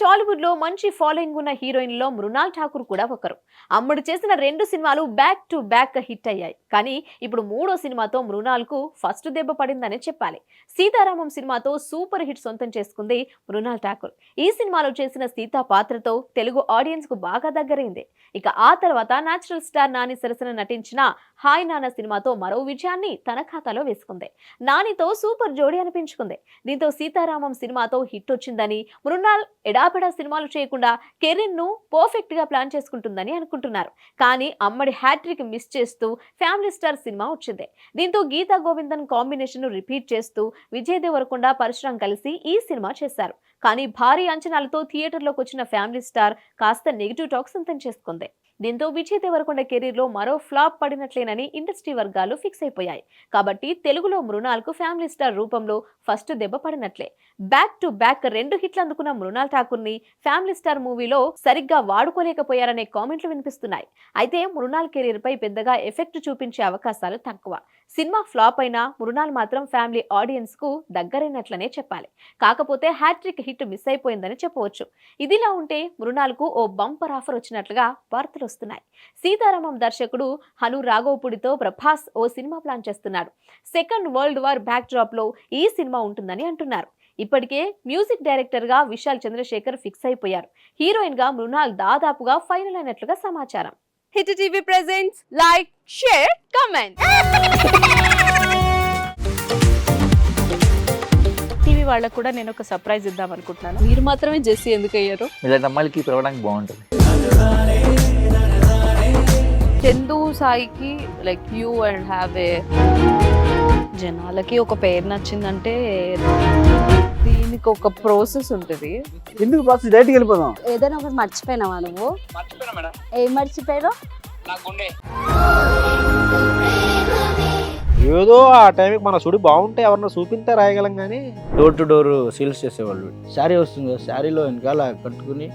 టాలీవుడ్ లో మంచి ఫాలోయింగ్ ఉన్న హీరోయిన్లో మృణాల్ ఠాకూర్ కూడా ఒకరు. అమ్మడు చేసిన 2 సినిమాలు బ్యాక్ టు బ్యాక్ హిట్ అయ్యాయి. కానీ ఇప్పుడు మూడో సినిమాతో మృణాల్ కు ఫస్ట్ దెబ్బ పడిందనే చెప్పాలి. సీతారామం సినిమాతో సూపర్ హిట్ సొంతం చేసుకుంది మృణాల్ ఠాకూర్. ఈ సినిమాలో చేసిన సీతా పాత్రతో తెలుగు ఆడియన్స్ కు బాగా దగ్గరైంది. ఇక ఆ తర్వాత నేచురల్ స్టార్ నాని సరసన నటించిన హాయ్ నాన్న సినిమాతో మరో విజయాన్ని తన ఖాతాలో వేసుకుంది. నానితో సూపర్ జోడీ అనిపించుకుంది. దీంతో సీతారామం సినిమాతో హిట్ వచ్చిందని, మృణాల్ ఎడాపెడా సినిమాలు చేయకుండా కెరీర్ ను పర్ఫెక్ట్ గా ప్లాన్ చేసుకుంటుందని అనుకుంటున్నారు. కానీ అమ్మడి హ్యాట్రిక్ మిస్ చేస్తూ ఫ్యామిలీ స్టార్ సినిమా వచ్చింది. దీంతో గీతా గోవిందన్ కాంబినేషన్ రిపీట్ చేస్తూ విజయ్ దేవరకొండ, పరశురాం కలిసి ఈ సినిమా చేశారు. కానీ భారీ అంచనాలతో థియేటర్లోకి వచ్చిన ఫ్యామిలీ స్టార్ కాస్త నెగిటివ్ టాక్ సొంతం చేసుకుంది. దీంతో విజయ్ దేవరకొండ కెరీర్ లో మరో ఫ్లాప్ పడినట్లేనని ఇండస్ట్రీ వర్గాలు ఫిక్స్ అయిపోయాయి. కాబట్టి తెలుగులో మృణాల్ కు ఫ్యామిలీ స్టార్ రూపంలో ఫస్ట్ దెబ్బ పడినట్లే. బ్యాక్ టు బ్యాక్ 2 హిట్లు అందుకున్న మృణాల్ ఠాకూర్ ని ఫ్యామిలీ స్టార్ మూవీలో సరిగ్గా వాడుకోలేకపోయారనే కామెంట్లు వినిపిస్తున్నాయి. అయితే మృణాల్ కెరీర్ పై పెద్దగా ఎఫెక్ట్ చూపించే అవకాశాలు తక్కువ. సినిమా ఫ్లాప్ అయినా మృణాల్ మాత్రం ఫ్యామిలీ ఆడియన్స్ కు దగ్గరైనట్లనే చెప్పాలి. కాకపోతే హ్యాట్రిక్ హిట్ మిస్ అయిపోయిందని చెప్పవచ్చు. ఇదిలా ఉంటే మృణాల్ కు ఓ బంపర్ ఆఫర్ వచ్చినట్లుగా వార్తలు వస్తున్నాయి. సీతారామం దర్శకుడు హను రాఘవపూడితో ప్రభాస్ ఓ సినిమా ప్లాన్ చేస్తున్నాడు. Second world war back drop లో ఈ సినిమా ఉంటుందని అంటున్నారు. ఇప్పటికే మ్యూజిక్ డైరెక్టర్ గా విశాల్ చంద్రశేఖర్ ఫిక్స్ అయిపోయారు. హీరోయిన్ గా మృణాల్ దాదాపుగా ఫైనల్ అయినట్లుగా సమాచారం. Hit TV presents like, share, comment. TV వాళ్ళకు కూడా నేను ఒక సర్ప్రైజ్ ఇద్దాం అనుకుంటున్నాను. మీరు మాత్రమే జెస్సీ ఎందుకు అయ్యారు? ఇలాంటి అమ్మాయిలకి పిలవడానికి బాగుంటుంది. చందు సాయికి like you and have a జనాలకి ఒక పేరు నచ్చిందంటే దీనికి ఒక ప్రాసెస్ ఉంటుంది. ఎందుకు ప్రాసెస్ డైరెక్ట్కి వెళ్ళిపోదాం. ఏదైనా ఒకటి మర్చిపోయినావా నువ్వు? ఏం మర్చిపోయావు? ఏదో ఆ టైంకి మన సుడి బాగుంటే ఎవరన్నా చూపిస్తే రాయగలం కానీ డోర్ టు డోర్ సేల్స్ చేసేవాళ్ళు. శారీ వస్తుంది, శారీలో వెనకాల కట్టుకుని